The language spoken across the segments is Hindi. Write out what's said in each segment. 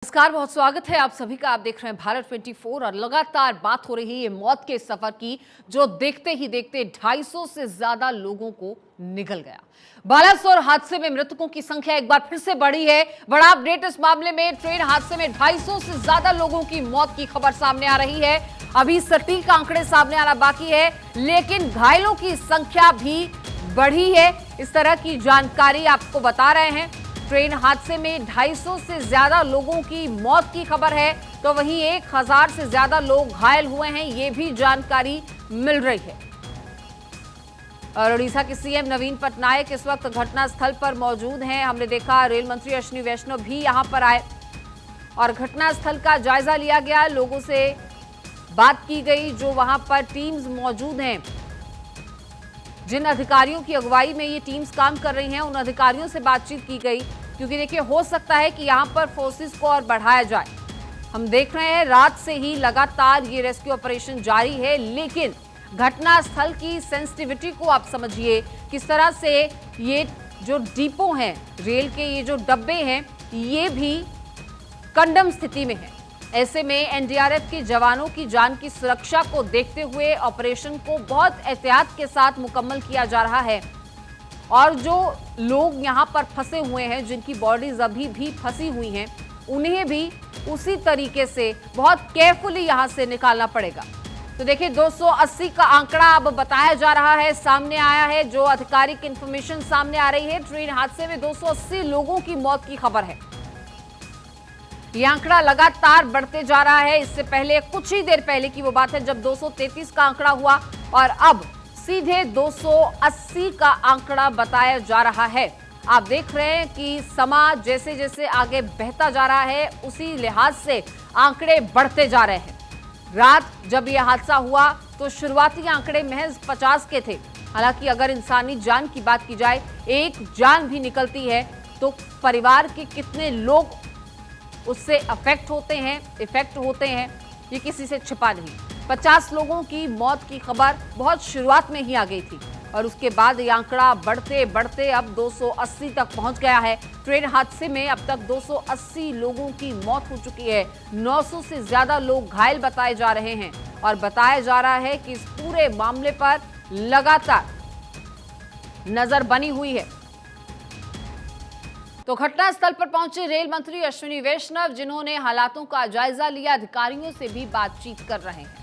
नमस्कार, बहुत स्वागत है आप सभी का। आप देख रहे हैं भारत 24 और लगातार बात हो रही है मौत के सफर की, जो देखते ही देखते 250 से ज्यादा लोगों को निगल गया। बालासोर हादसे में मृतकों की संख्या एक बार फिर से बढ़ी है। बड़ा अपडेट इस मामले में, ट्रेन हादसे में 250 से ज्यादा लोगों की मौत की खबर सामने आ रही है। अभी सटीक आंकड़े सामने आना बाकी है, लेकिन घायलों की संख्या भी बढ़ी है। इस तरह की जानकारी आपको बता रहे हैं। ट्रेन हादसे में 250 से ज्यादा लोगों की मौत की खबर है, तो वहीं 1000 से ज्यादा लोग घायल हुए हैं, ये भी जानकारी मिल रही है। और उड़ीसा के सीएम नवीन पटनायक इस वक्त घटनास्थल पर मौजूद हैं। हमने देखा रेल मंत्री अश्विनी वैष्णव भी यहां पर आए और घटनास्थल का जायजा लिया गया, लोगों से बात की गई। जो वहां पर टीम्स मौजूद हैं, जिन अधिकारियों की अगुवाई में ये टीम्स काम कर रही हैं, उन अधिकारियों से बातचीत की गई, क्योंकि देखिए हो सकता है कि यहां पर फोर्सेस को और बढ़ाया जाए। हम देख रहे हैं रात से ही लगातार ये रेस्क्यू ऑपरेशन जारी है, लेकिन घटनास्थल की सेंसिटिविटी को आप समझिए। किस तरह से ये जो डिपो हैं, रेल के ये जो डब्बे हैं, ये भी कंडम स्थिति में है। ऐसे में एनडीआरएफ के जवानों की जान की सुरक्षा को देखते हुए ऑपरेशन को बहुत एहतियात के साथ मुकम्मल किया जा रहा है। और जो लोग यहां पर फंसे हुए हैं, जिनकी बॉडीज अभी भी फंसी हुई हैं, उन्हें भी उसी तरीके से बहुत केयरफुली यहां से निकालना पड़ेगा। तो देखिए 280 का आंकड़ा अब बताया जा रहा है, सामने आया है। जो आधिकारिक इंफॉर्मेशन सामने आ रही है, ट्रेन हादसे में 280 लोगों की मौत की खबर है। ये आंकड़ा लगातार बढ़ते जा रहा है। इससे पहले कुछ ही देर पहले की वो बात है जब 233 का आंकड़ा हुआ, और अब सीधे 280 का आंकड़ा बताया जा रहा है। आप देख रहे हैं कि समा जैसे जैसे आगे बहता जा रहा है, उसी लिहाज से आंकड़े बढ़ते जा रहे हैं। रात जब यह हादसा हुआ तो शुरुआती आंकड़े महज 50 के थे। हालांकि अगर इंसानी जान की बात की जाए, एक जान भी निकलती है तो परिवार के कितने लोग उससे इफेक्ट होते हैं, ये किसी से छिपा नहीं। 50 लोगों की मौत की खबर बहुत शुरुआत में ही आ गई थी, और उसके बाद ये आंकड़ा बढ़ते बढ़ते अब 280 तक पहुंच गया है। ट्रेन हादसे में अब तक 280 लोगों की मौत हो चुकी है। 900 से ज्यादा लोग घायल बताए जा रहे हैं, और बताया जा रहा है कि इस पूरे मामले पर लगातार नजर बनी हुई है। तो घटनास्थल पर पहुंचे रेल मंत्री अश्विनी वैष्णव, जिन्होंने हालातों का जायजा लिया, अधिकारियों से भी बातचीत कर रहे हैं।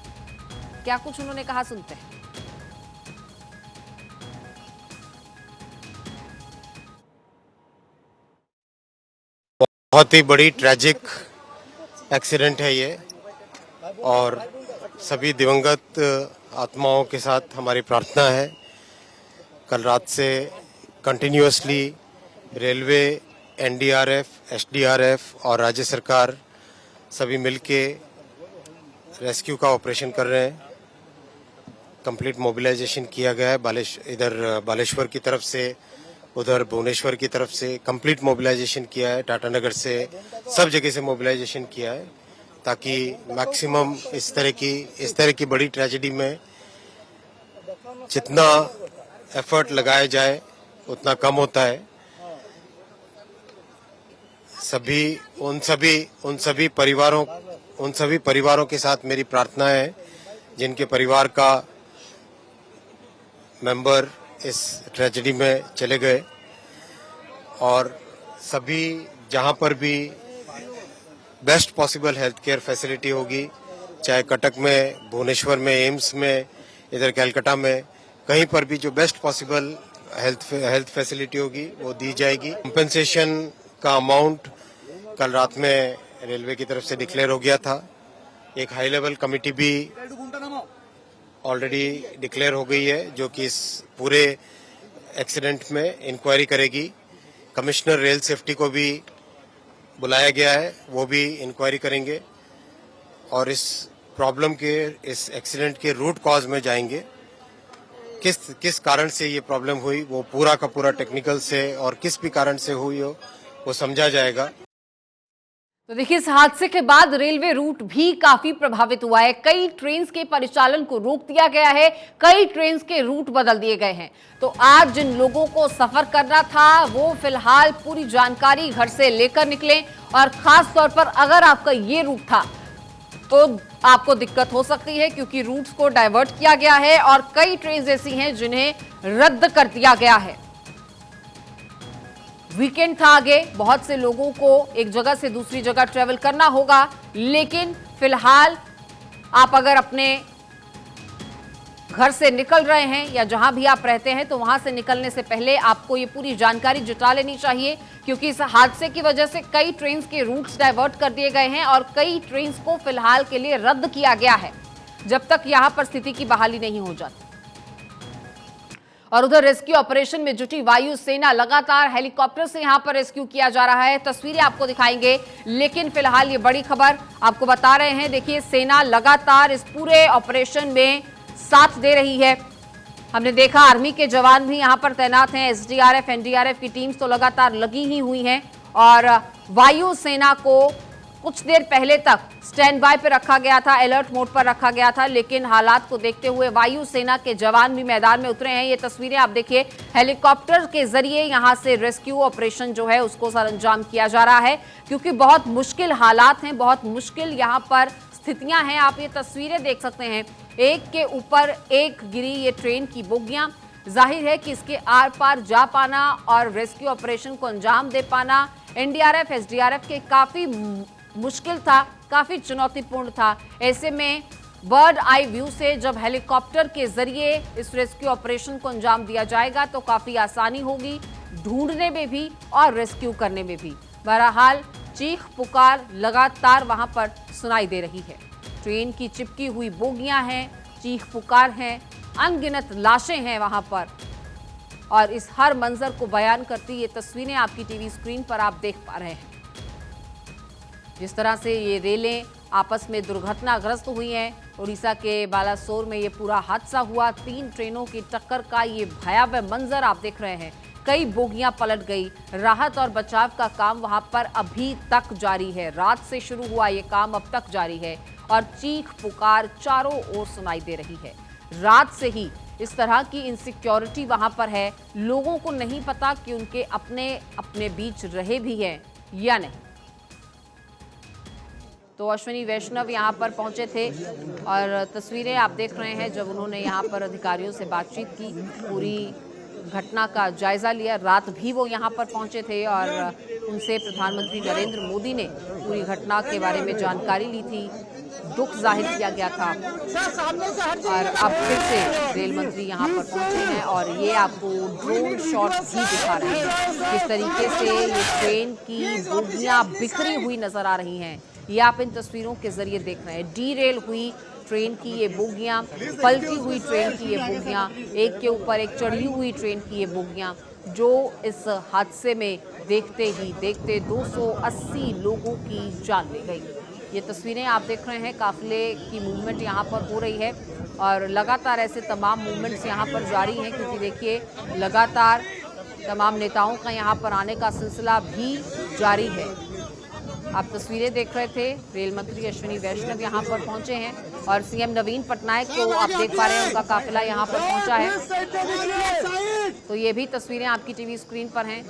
क्या कुछ उन्होंने कहा, सुनते हैं। बहुत ही बड़ी ट्रैजिक एक्सीडेंट है ये, और सभी दिवंगत आत्माओं के साथ हमारी प्रार्थना है। कल रात से कंटिन्यूअसली रेलवे, एनडीआरएफ, एसडीआरएफ और राज्य सरकार सभी मिलके रेस्क्यू का ऑपरेशन कर रहे हैं। कंप्लीट मोबिलाइजेशन किया गया है। इधर बालेश्वर की तरफ से, उधर भुवनेश्वर की तरफ से कंप्लीट मोबिलाइजेशन किया है। टाटानगर से, सब जगह से मोबिलाइजेशन किया है, ताकि मैक्सिमम इस तरह की बड़ी ट्रेजेडी में जितना एफर्ट लगाया जाए उतना कम होता है। उन सभी परिवारों के साथ मेरी प्रार्थना है, जिनके परिवार का मेंबर इस ट्रेजेडी में चले गए। और सभी जहां पर भी best possible health care facility होगी, चाहे कटक में, भुवनेश्वर में, एम्स में, इधर कलकत्ता में, कहीं पर भी जो बेस्ट पॉसिबल हेल्थ फैसिलिटी होगी वो दी जाएगी। कंपेंसेशन का अमाउंट कल रात में रेलवे की तरफ से डिक्लेयर हो गया था। एक हाई लेवल कमेटी भी ऑलरेडी डिक्लेयर हो गई है, जो कि इस पूरे एक्सीडेंट में इंक्वायरी करेगी। कमिश्नर रेल सेफ्टी को भी बुलाया गया है, वो भी इंक्वायरी करेंगे और इस एक्सीडेंट के रूट कॉज में जाएंगे। किस कारण से ये प्रॉब्लम हुई, वो पूरा का पूरा टेक्निकल से और किस भी कारण से हुई हो, वो समझा जाएगा। तो देखिए, इस हादसे के बाद रेलवे रूट भी काफी प्रभावित हुआ है। कई ट्रेन के परिचालन को रोक दिया गया है, कई ट्रेन के रूट बदल दिए गए हैं। तो आज जिन लोगों को सफर करना था वो फिलहाल पूरी जानकारी घर से लेकर निकलें, और खास तौर पर अगर आपका ये रूट था तो आपको दिक्कत हो सकती है, क्योंकि रूट्स को डाइवर्ट किया गया है और कई ट्रेन ऐसी हैं जिन्हें रद्द कर दिया गया है। वीकेंड था आगे, बहुत से लोगों को एक जगह से दूसरी जगह ट्रेवल करना होगा, लेकिन फिलहाल आप अगर अपने घर से निकल रहे हैं या जहां भी आप रहते हैं तो वहां से निकलने से पहले आपको ये पूरी जानकारी जुटा लेनी चाहिए, क्योंकि इस हादसे की वजह से कई ट्रेन के रूट्स डाइवर्ट कर दिए गए हैं और कई ट्रेन को फिलहाल के लिए रद्द किया गया है जब तक यहां पर स्थिति की बहाली नहीं हो जाती। और उधर रेस्क्यू ऑपरेशन में जुटी वायु सेना, लगातार हेलीकॉप्टर से यहां पर रेस्क्यू किया जा रहा है। तस्वीरें आपको दिखाएंगे, लेकिन फिलहाल ये बड़ी खबर आपको बता रहे हैं। देखिए, सेना लगातार इस पूरे ऑपरेशन में साथ दे रही है। हमने देखा आर्मी के जवान भी यहां पर तैनात हैं, एसडीआरएफ एनडीआरएफ की टीम्स तो लगातार लगी ही हुई हैं, और वायु सेना को कुछ देर पहले तक स्टैंड बाय पर रखा गया था, अलर्ट मोड पर रखा गया था, लेकिन हालात को देखते हुए वायु सेना के जवान भी मैदान में उतरे हैं। ये तस्वीरें आप देखिए, हेलीकॉप्टर के जरिए यहां से रेस्क्यू ऑपरेशन जो है उसको सरंजाम किया जा रहा है, क्योंकि बहुत मुश्किल हालात हैं, बहुत मुश्किल यहां पर स्थितियां हैं। आप ये तस्वीरें देख सकते हैं, एक के ऊपर एक गिरी ये ट्रेन की बोगियां। जाहिर है कि इसके आर पार जा पाना और रेस्क्यू ऑपरेशन को अंजाम दे पाना एनडीआरएफ एसडीआरएफ के काफी मुश्किल था, काफी चुनौतीपूर्ण था। ऐसे में बर्ड आई व्यू से जब हेलीकॉप्टर के जरिए इस रेस्क्यू ऑपरेशन को अंजाम दिया जाएगा तो काफी आसानी होगी ढूंढने में भी और रेस्क्यू करने में भी। बहरहाल चीख पुकार लगातार वहां पर सुनाई दे रही है। ट्रेन की चिपकी हुई बोगियां हैं, चीख पुकार हैं, अनगिनत लाशें हैं वहां पर, और इस हर मंजर को बयान करती ये तस्वीरें आपकी टीवी स्क्रीन पर आप देख पा रहे हैं। जिस तरह से ये रेलें आपस में दुर्घटनाग्रस्त हुई हैं, उड़ीसा के बालासोर में ये पूरा हादसा हुआ, 3 ट्रेनों की टक्कर का ये भयावह मंजर आप देख रहे हैं। कई बोगियां पलट गई। राहत और बचाव का काम वहां पर अभी तक जारी है। रात से शुरू हुआ ये काम अब तक जारी है, और चीख पुकार चारों ओर सुनाई दे रही है। रात से ही इस तरह की इनसिक्योरिटी वहां पर है, लोगों को नहीं पता कि उनके अपने अपने बीच रहे भी हैं या नहीं। तो अश्विनी वैष्णव यहाँ पर पहुंचे थे, और तस्वीरें आप देख रहे हैं जब उन्होंने यहाँ पर अधिकारियों से बातचीत की, पूरी घटना का जायजा लिया। रात भी वो यहाँ पर पहुंचे थे और उनसे प्रधानमंत्री नरेंद्र मोदी ने पूरी घटना के बारे में जानकारी ली थी, दुख जाहिर किया गया था। और अब फिर से रेल मंत्री यहाँ पर पहुंचे हैं और ये आपको ड्रोन शॉट भी दिखा रहे हैं किस तरीके से ये ट्रेन की बोगियां बिखरी हुई नजर आ रही हैं। ये आप इन तस्वीरों के जरिए देख रहे हैं। डीरेल हुई ट्रेन की ये बोगियां, पलटी हुई ट्रेन की ये बोगियां, एक के ऊपर एक चढ़ी हुई ट्रेन की ये बोगियां, जो इस हादसे में देखते ही देखते 280 लोगों की जान ले गई। ये तस्वीरें आप देख रहे हैं, काफिले की मूवमेंट यहाँ पर हो रही है, और लगातार ऐसे तमाम मूवमेंट्स यहाँ पर जारी हैं, क्योंकि देखिए लगातार तमाम नेताओं का यहाँ पर आने का सिलसिला भी जारी है। आप तस्वीरें देख रहे थे, रेल मंत्री अश्विनी वैष्णव यहाँ पर पहुंचे हैं, और सीएम नवीन पटनायक को आप देख पा रहे हैं, उनका काफिला यहाँ पर पहुंचा है। तो ये भी तस्वीरें आपकी टीवी स्क्रीन पर हैं।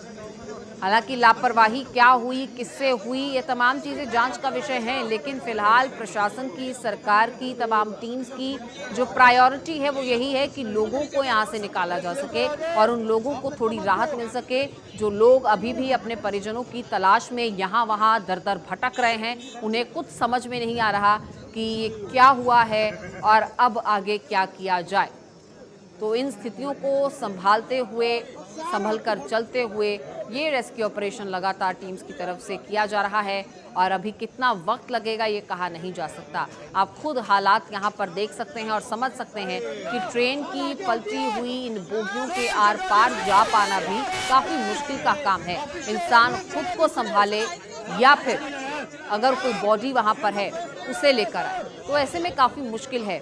हालांकि लापरवाही क्या हुई, किससे हुई, ये तमाम चीज़ें जांच का विषय हैं, लेकिन फिलहाल प्रशासन की, सरकार की, तमाम टीम्स की जो प्रायोरिटी है वो यही है कि लोगों को यहाँ से निकाला जा सके और उन लोगों को थोड़ी राहत मिल सके, जो लोग अभी भी अपने परिजनों की तलाश में यहाँ वहाँ दर दर भटक रहे हैं। उन्हें कुछ समझ में नहीं आ रहा कि ये क्या हुआ है और अब आगे क्या किया जाए। तो इन स्थितियों को संभालते हुए, संभल कर चलते हुए ये रेस्क्यू ऑपरेशन लगातार टीम्स की तरफ से किया जा रहा है, और अभी कितना वक्त लगेगा ये कहा नहीं जा सकता। आप खुद हालात यहाँ पर देख सकते हैं और समझ सकते हैं कि ट्रेन की पलटी हुई इन बोगियों के आर पार जा पाना भी काफ़ी मुश्किल का काम है। इंसान खुद को संभाले या फिर अगर कोई बॉडी वहाँ पर है उसे लेकर आए, तो ऐसे में काफ़ी मुश्किल है।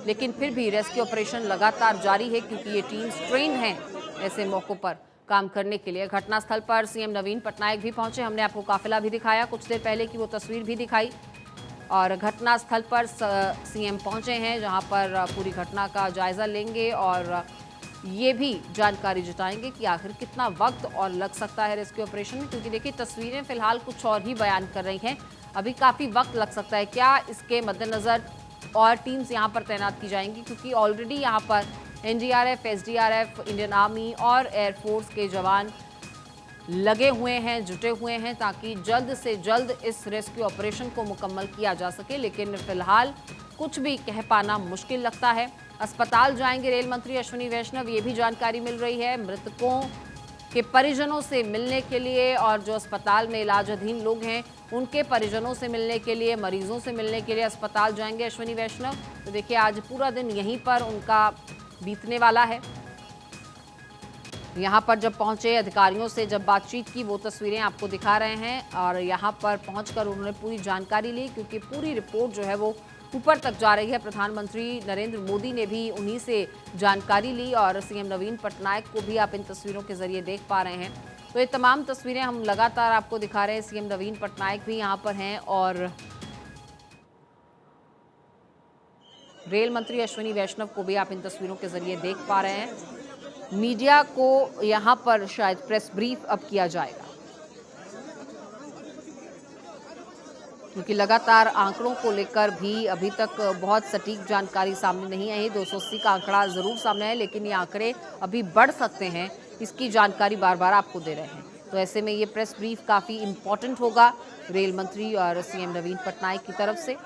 लेकिन फिर भी रेस्क्यू ऑपरेशन लगातार जारी है, क्योंकि ये टीम्स ट्रेंड हैं ऐसे मौक़ों पर काम करने के लिए। घटनास्थल पर सीएम नवीन पटनायक भी पहुंचे। हमने आपको काफिला भी दिखाया कुछ देर पहले की वो तस्वीर भी दिखाई, और घटनास्थल पर सीएम पहुंचे हैं, जहां पर पूरी घटना का जायजा लेंगे और ये भी जानकारी जुटाएंगे कि आखिर कितना वक्त और लग सकता है रेस्क्यू ऑपरेशन में, क्योंकि देखिए तस्वीरें फिलहाल कुछ और ही बयान कर रही हैं। अभी काफ़ी वक्त लग सकता है। क्या इसके मद्देनज़र और टीम्स यहाँ पर तैनात की जाएंगी, क्योंकि ऑलरेडी यहाँ पर एनडीआरएफ, एसडीआरएफ, इंडियन आर्मी और एयरफोर्स के जवान लगे हुए हैं, जुटे हुए हैं, ताकि जल्द से जल्द इस रेस्क्यू ऑपरेशन को मुकम्मल किया जा सके। लेकिन फिलहाल कुछ भी कह पाना मुश्किल लगता है। अस्पताल जाएंगे रेल मंत्री अश्विनी वैष्णव, ये भी जानकारी मिल रही है। मृतकों के परिजनों से मिलने के लिए और जो अस्पताल में इलाजाधीन लोग हैं उनके परिजनों से मिलने के लिए, मरीजों से मिलने के लिए अस्पताल जाएंगे अश्विनी वैष्णव। तो देखिए आज पूरा दिन यहीं पर उनका बीतने वाला है। यहाँ पर जब पहुंचे अधिकारियों से जब बातचीत की, वो तस्वीरें आपको दिखा रहे हैं, और यहाँ पर पहुंचकर उन्होंने पूरी जानकारी ली, क्योंकि पूरी रिपोर्ट जो है वो ऊपर तक जा रही है। प्रधानमंत्री नरेंद्र मोदी ने भी उन्हीं से जानकारी ली, और सीएम नवीन पटनायक को भी आप इन तस्वीरों के जरिए देख पा रहे हैं। तो ये तमाम तस्वीरें हम लगातार आपको दिखा रहे हैं। सीएम नवीन पटनायक भी यहाँ पर हैं और रेल मंत्री अश्विनी वैष्णव को भी आप इन तस्वीरों के जरिए देख पा रहे हैं। मीडिया को यहाँ पर शायद प्रेस ब्रीफ अब किया जाएगा, क्योंकि लगातार आंकड़ों को लेकर भी अभी तक बहुत सटीक जानकारी सामने नहीं आई। 280 का आंकड़ा जरूर सामने है, लेकिन ये आंकड़े अभी बढ़ सकते हैं, इसकी जानकारी बार बार आपको दे रहे हैं। तो ऐसे में ये प्रेस ब्रीफ काफ़ी इम्पोर्टेंट होगा रेल मंत्री और सीएम नवीन पटनायक की तरफ से,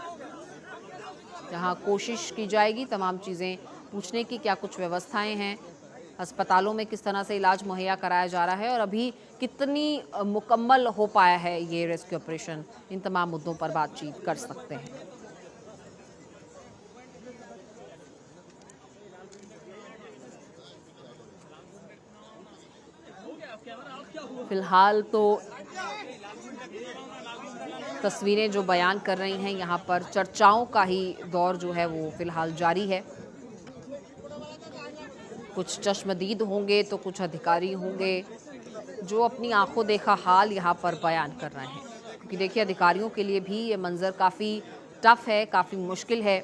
जहां कोशिश की जाएगी तमाम चीज़ें पूछने की, क्या कुछ व्यवस्थाएं हैं, अस्पतालों में किस तरह से इलाज मुहैया कराया जा रहा है, और अभी कितनी मुकम्मल हो पाया है ये रेस्क्यू ऑपरेशन। इन तमाम मुद्दों पर बातचीत कर सकते हैं। फिलहाल तो तस्वीरें जो बयान कर रही हैं, यहाँ पर चर्चाओं का ही दौर जो है वो फिलहाल जारी है। कुछ चश्मदीद होंगे तो कुछ अधिकारी होंगे जो अपनी आंखों देखा हाल यहाँ पर बयान कर रहे हैं, क्योंकि देखिए अधिकारियों के लिए भी ये मंजर काफ़ी टफ है, काफ़ी मुश्किल है।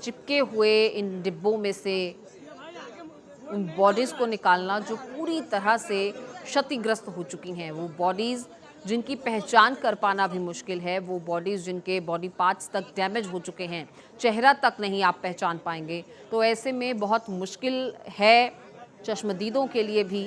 चिपके हुए इन डिब्बों में से उन बॉडीज़ को निकालना जो पूरी तरह से क्षतिग्रस्त हो चुकी हैं, वो बॉडीज़ जिनकी पहचान कर पाना भी मुश्किल है, वो बॉडीज़ जिनके बॉडी पार्ट्स तक डैमेज हो चुके हैं, चेहरा तक नहीं आप पहचान पाएंगे। तो ऐसे में बहुत मुश्किल है चश्मदीदों के लिए भी,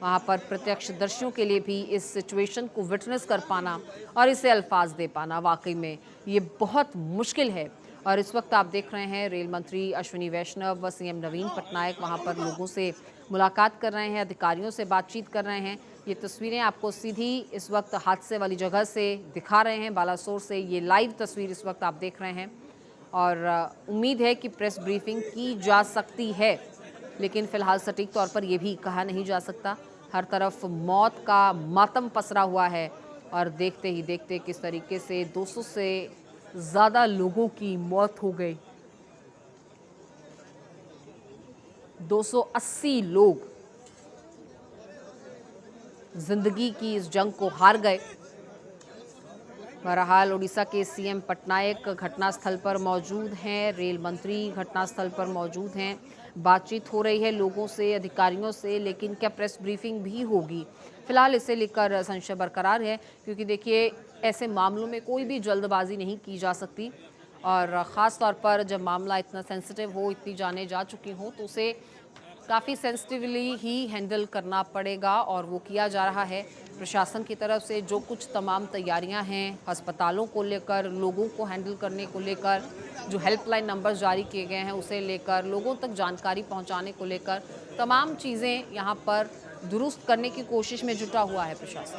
वहाँ पर प्रत्यक्षदर्शियों के लिए भी इस सिचुएशन को विटनेस कर पाना और इसे अल्फाज दे पाना, वाकई में ये बहुत मुश्किल है। और इस वक्त आप देख रहे हैं रेल मंत्री अश्विनी वैष्णव व सीएम नवीन पटनायक वहाँ पर लोगों से मुलाकात कर रहे हैं, अधिकारियों से बातचीत कर रहे हैं। ये तस्वीरें आपको सीधी इस वक्त हादसे वाली जगह से दिखा रहे हैं, बालासोर से ये लाइव तस्वीर इस वक्त आप देख रहे हैं। और उम्मीद है कि प्रेस ब्रीफिंग की जा सकती है, लेकिन फ़िलहाल सटीक तौर पर यह भी कहा नहीं जा सकता। हर तरफ मौत का मातम पसरा हुआ है, और देखते ही देखते किस तरीके से 200 से ज़्यादा लोगों की मौत हो गई। 280 लोग जिंदगी की इस जंग को हार गए। बहरहाल उड़ीसा के सीएम पटनायक घटनास्थल पर मौजूद हैं, रेल मंत्री घटनास्थल पर मौजूद हैं, बातचीत हो रही है लोगों से, अधिकारियों से, लेकिन क्या प्रेस ब्रीफिंग भी होगी? फिलहाल इसे लेकर संशय बरकरार है, क्योंकि देखिए ऐसे मामलों में कोई भी जल्दबाजी नहीं की जा सकती, और ख़ास तौर पर जब मामला इतना सेंसिटिव हो, इतनी जानें जा चुकी हों, तो उसे काफ़ी सेंसिटिवली ही हैंडल करना पड़ेगा, और वो किया जा रहा है। प्रशासन की तरफ से जो कुछ तमाम तैयारियां हैं अस्पतालों को लेकर, लोगों को हैंडल करने को लेकर, जो हेल्पलाइन नंबर्स जारी किए गए हैं उसे लेकर, लोगों तक जानकारी पहुंचाने को लेकर, तमाम चीज़ें यहां पर दुरुस्त करने की कोशिश में जुटा हुआ है प्रशासन।